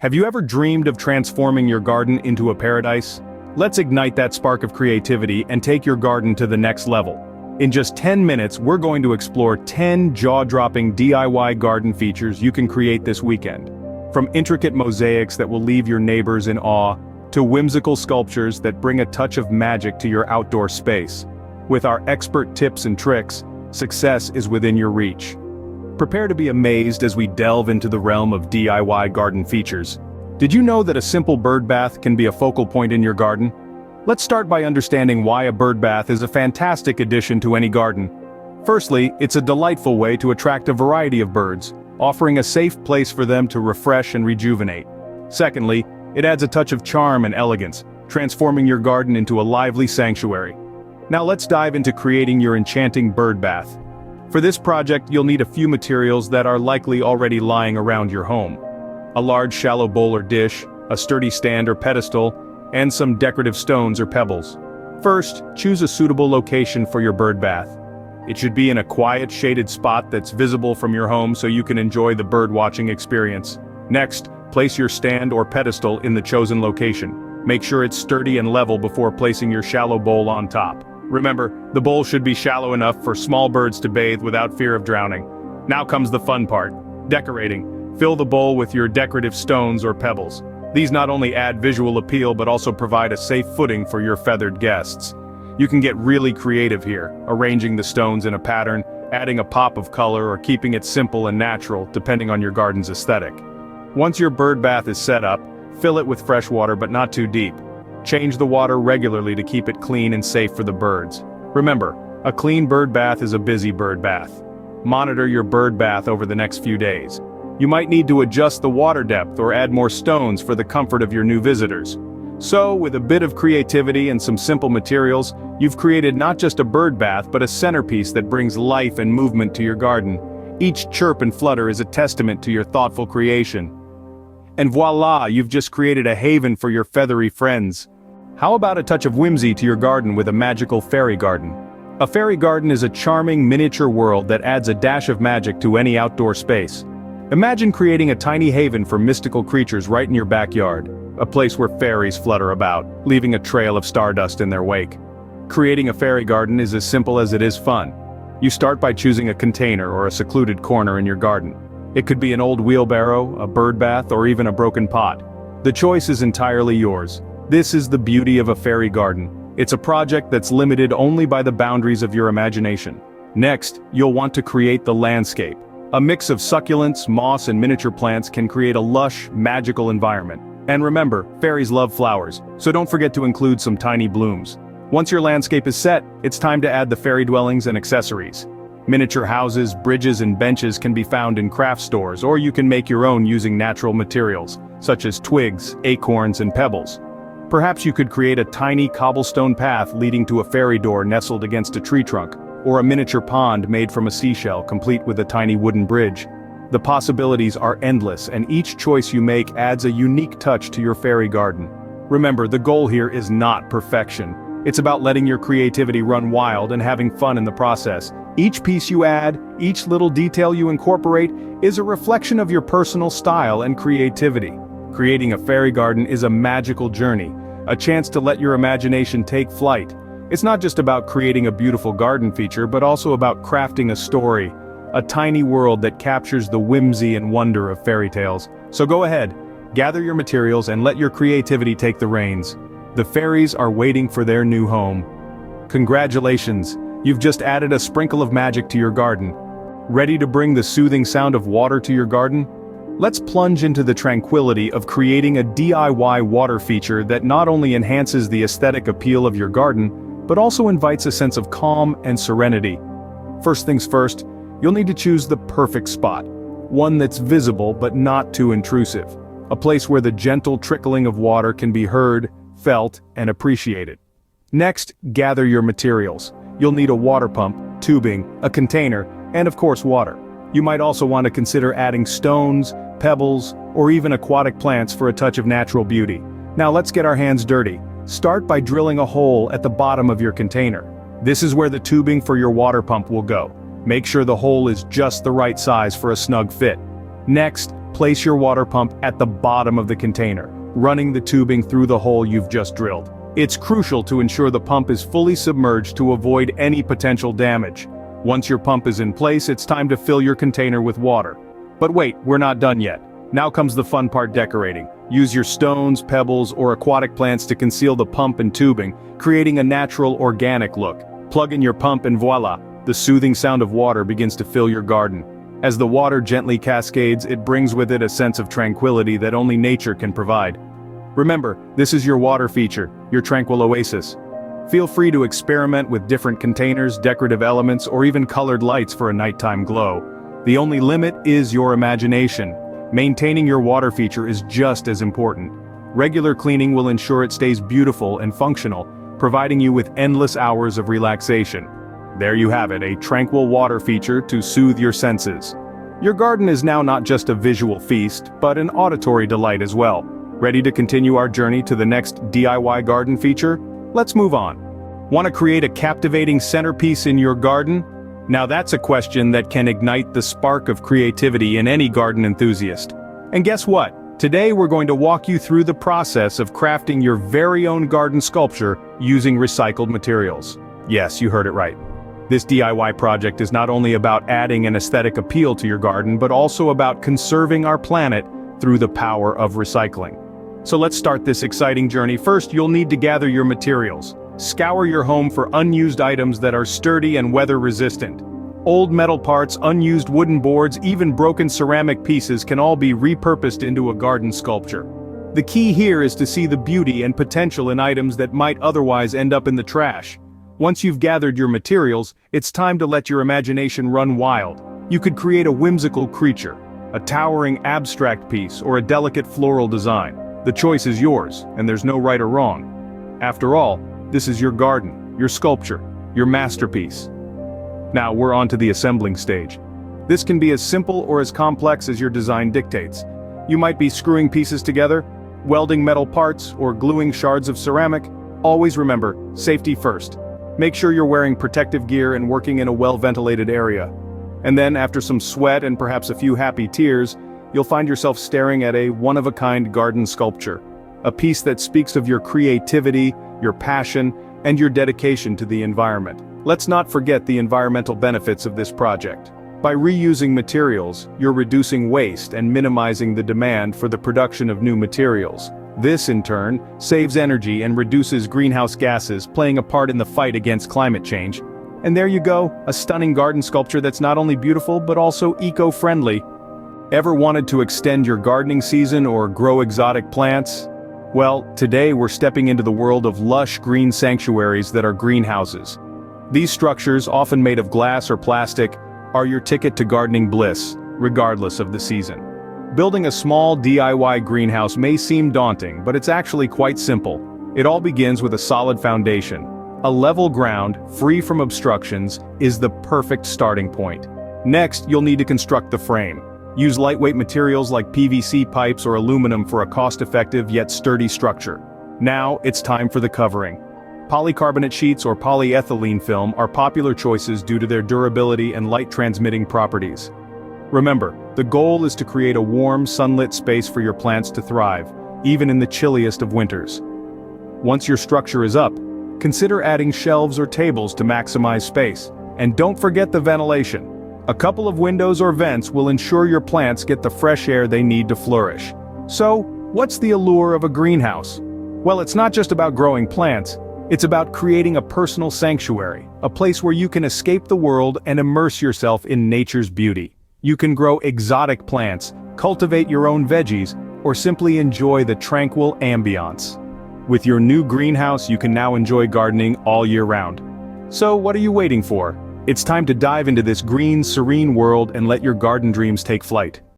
Have you ever dreamed of transforming your garden into a paradise? Let's ignite that spark of creativity and take your garden to the next level. In just 10 minutes, we're going to explore 10 jaw-dropping DIY garden features you can create this weekend. From intricate mosaics that will leave your neighbors in awe, to whimsical sculptures that bring a touch of magic to your outdoor space. With our expert tips and tricks, success is within your reach. Prepare to be amazed as we delve into the realm of DIY garden features. Did you know that a simple bird bath can be a focal point in your garden? Let's start by understanding why a bird bath is a fantastic addition to any garden. Firstly, it's a delightful way to attract a variety of birds, offering a safe place for them to refresh and rejuvenate. Secondly, it adds a touch of charm and elegance, transforming your garden into a lively sanctuary. Now let's dive into creating your enchanting bird bath. For this project, you'll need a few materials that are likely already lying around your home. A large shallow bowl or dish, a sturdy stand or pedestal, and some decorative stones or pebbles. First, choose a suitable location for your bird bath. It should be in a quiet, shaded spot that's visible from your home so you can enjoy the bird watching experience. Next, place your stand or pedestal in the chosen location. Make sure it's sturdy and level before placing your shallow bowl on top. Remember, the bowl should be shallow enough for small birds to bathe without fear of drowning. Now comes the fun part: decorating. Fill the bowl with your decorative stones or pebbles. These not only add visual appeal but also provide a safe footing for your feathered guests. You can get really creative here, arranging the stones in a pattern, adding a pop of color, or keeping it simple and natural, depending on your garden's aesthetic. Once your bird bath is set up, fill it with fresh water but not too deep. Change the water regularly to keep it clean and safe for the birds. Remember, a clean bird bath is a busy bird bath. Monitor your bird bath over the next few days. You might need to adjust the water depth or add more stones for the comfort of your new visitors. So, with a bit of creativity and some simple materials, you've created not just a bird bath but a centerpiece that brings life and movement to your garden. Each chirp and flutter is a testament to your thoughtful creation. And voila, you've just created a haven for your feathery friends. How about a touch of whimsy to your garden with a magical fairy garden? A fairy garden is a charming miniature world that adds a dash of magic to any outdoor space. Imagine creating a tiny haven for mystical creatures right in your backyard, a place where fairies flutter about, leaving a trail of stardust in their wake. Creating a fairy garden is as simple as it is fun. You start by choosing a container or a secluded corner in your garden. It could be an old wheelbarrow, a bird bath, or even a broken pot. The choice is entirely yours. This is the beauty of a fairy garden. It's a project that's limited only by the boundaries of your imagination. Next, you'll want to create the landscape. A mix of succulents, moss, and miniature plants can create a lush, magical environment. And remember, fairies love flowers, so don't forget to include some tiny blooms. Once your landscape is set, it's time to add the fairy dwellings and accessories. Miniature houses, bridges, and benches can be found in craft stores, or you can make your own using natural materials, such as twigs, acorns, and pebbles. Perhaps you could create a tiny cobblestone path leading to a fairy door nestled against a tree trunk, or a miniature pond made from a seashell complete with a tiny wooden bridge. The possibilities are endless, and each choice you make adds a unique touch to your fairy garden. Remember, the goal here is not perfection. It's about letting your creativity run wild and having fun in the process. Each piece you add, each little detail you incorporate, is a reflection of your personal style and creativity. Creating a fairy garden is a magical journey, a chance to let your imagination take flight. It's not just about creating a beautiful garden feature, but also about crafting a story, a tiny world that captures the whimsy and wonder of fairy tales. So go ahead, gather your materials and let your creativity take the reins. The fairies are waiting for their new home. Congratulations, you've just added a sprinkle of magic to your garden. Ready to bring the soothing sound of water to your garden? Let's plunge into the tranquility of creating a DIY water feature that not only enhances the aesthetic appeal of your garden, but also invites a sense of calm and serenity. First things first, you'll need to choose the perfect spot. One that's visible but not too intrusive. A place where the gentle trickling of water can be heard, felt, and appreciated. Next, gather your materials. You'll need a water pump, tubing, a container, and of course water. You might also want to consider adding stones, pebbles, or even aquatic plants for a touch of natural beauty. Now let's get our hands dirty. Start by drilling a hole at the bottom of your container. This is where the tubing for your water pump will go. Make sure the hole is just the right size for a snug fit. Next, place your water pump at the bottom of the container, running the tubing through the hole you've just drilled. It's crucial to ensure the pump is fully submerged to avoid any potential damage. Once your pump is in place, it's time to fill your container with water. But wait, we're not done yet. Now comes the fun part: decorating. Use your stones, pebbles, or aquatic plants to conceal the pump and tubing, creating a natural, organic look. Plug in your pump and voila, the soothing sound of water begins to fill your garden. As the water gently cascades, it brings with it a sense of tranquility that only nature can provide. Remember, this is your water feature, your tranquil oasis. Feel free to experiment with different containers, decorative elements, or even colored lights for a nighttime glow. The only limit is your imagination. Maintaining your water feature is just as important. Regular cleaning will ensure it stays beautiful and functional, providing you with endless hours of relaxation. There you have it, a tranquil water feature to soothe your senses. Your garden is now not just a visual feast, but an auditory delight as well. Ready to continue our journey to the next DIY garden feature? Let's move on. Want to create a captivating centerpiece in your garden? Now that's a question that can ignite the spark of creativity in any garden enthusiast. And guess what? Today we're going to walk you through the process of crafting your very own garden sculpture using recycled materials. Yes, you heard it right. This DIY project is not only about adding an aesthetic appeal to your garden, but also about conserving our planet through the power of recycling. So let's start this exciting journey. First, you'll need to gather your materials. Scour your home for unused items that are sturdy and weather-resistant. Old metal parts, unused wooden boards, even broken ceramic pieces can all be repurposed into a garden sculpture. The key here is to see the beauty and potential in items that might otherwise end up in the trash. Once you've gathered your materials, it's time to let your imagination run wild. You could create a whimsical creature, a towering abstract piece, or a delicate floral design. The choice is yours, and there's no right or wrong. After all, this is your garden, your sculpture, your masterpiece. Now we're on to the assembling stage. This can be as simple or as complex as your design dictates. You might be screwing pieces together, welding metal parts, or gluing shards of ceramic. Always remember, safety first. Make sure you're wearing protective gear and working in a well-ventilated area. And then, after some sweat and perhaps a few happy tears, you'll find yourself staring at a one-of-a-kind garden sculpture. A piece that speaks of your creativity, your passion, and your dedication to the environment. Let's not forget the environmental benefits of this project. By reusing materials, you're reducing waste and minimizing the demand for the production of new materials. This, in turn, saves energy and reduces greenhouse gases, playing a part in the fight against climate change. And there you go, a stunning garden sculpture that's not only beautiful but also eco-friendly. Ever wanted to extend your gardening season or grow exotic plants? Well, today we're stepping into the world of lush green sanctuaries that are greenhouses. These structures, often made of glass or plastic, are your ticket to gardening bliss, regardless of the season. Building a small DIY greenhouse may seem daunting, but it's actually quite simple. It all begins with a solid foundation. A level ground, free from obstructions, is the perfect starting point. Next, you'll need to construct the frame. Use lightweight materials like PVC pipes or aluminum for a cost-effective yet sturdy structure. Now, it's time for the covering. Polycarbonate sheets or polyethylene film are popular choices due to their durability and light-transmitting properties. Remember, the goal is to create a warm, sunlit space for your plants to thrive, even in the chilliest of winters. Once your structure is up, consider adding shelves or tables to maximize space. And don't forget the ventilation. A couple of windows or vents will ensure your plants get the fresh air they need to flourish. So, what's the allure of a greenhouse? Well, it's not just about growing plants, it's about creating a personal sanctuary, a place where you can escape the world and immerse yourself in nature's beauty. You can grow exotic plants, cultivate your own veggies, or simply enjoy the tranquil ambiance. With your new greenhouse, you can now enjoy gardening all year round. So, what are you waiting for? It's time to dive into this green, serene world and let your garden dreams take flight.